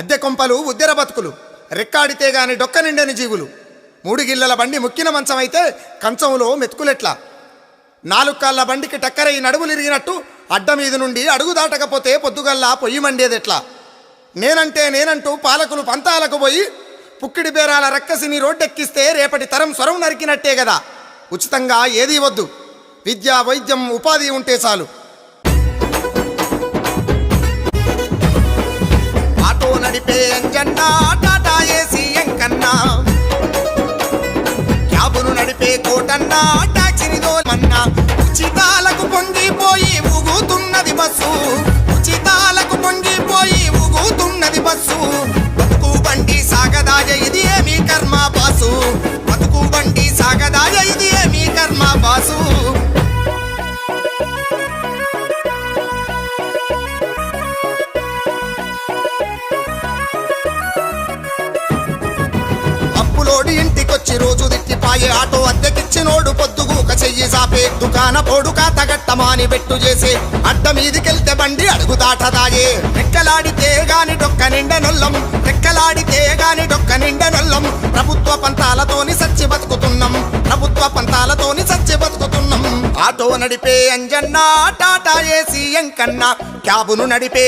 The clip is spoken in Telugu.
అద్దె కొంపలు ఉద్దెర బతుకులు, రెక్కాడితే గాని డొక్క నిండని జీవులు. 3 గిల్లల బండి ముక్కిన మంచం అయితే కంచంలో మెతుకులెట్లా? 4 కాళ్ళ బండికి టక్కరై నడుములిరిగినట్టు అడ్డ మీద నుండి అడుగు దాటకపోతే పొద్దుగల్లా పొయ్యి మండేదెట్లా? నేనంటూ పాలకులు పంతాలకు పోయి పుక్కిడి బేరాల రక్కసిని రోడ్డెక్కిస్తే రేపటి తరం స్వరం నరికినట్టే కదా. ఉచితంగా ఏదీ వద్దు, విద్య వైద్యం ఉపాధి ఉంటే చాలు. ఆటో నడిపే అంజన్నా, టాటా ఏసీ ఎంకన్నా, క్యాబును నడిపే కోటన్నా, టాక్సీని దోమన్నా. ఉచితాలకు పొంగిపోయి ఊగుతున్నది బస్సు, ఉచితాలకు పొంగిపోయి ఊగుతున్నది బస్సు. బతుకు బండి సాగదాయ ఇది ఏమీ కర్మ బాసు, బతుకు బండి సాగదాయ ఇది ఏమీ కర్మ బాసు. అప్పులోడి ఇంటికొచ్చి రోజు దిట్టిపాయే ఆటో అద్దెకిచ్చినోడు పొద్దుగూక చెయ్యి సాపే. దుకాణ పోడుక తగట్టమాని బెట్టు చేసే, అడ్డ మీదికెళ్తే బండి అడుగు దాటదాయే. రెక్కలాడితే గాని డొక్క నిండనొల్లం, రెక్కలాడితే గాని డొక్క నిండనొల్లం. ప్రభుత్వ పంతాలతోని సచ్చి బతుకుతున్నాం, ప్రభుత్వ పంతాలతోని సచ్చి బతుకుతున్నాం. ఆటో నడిపే అంజన్నా, టాటా ఏసీ ఎంకన్నా, క్యాబును నడిపే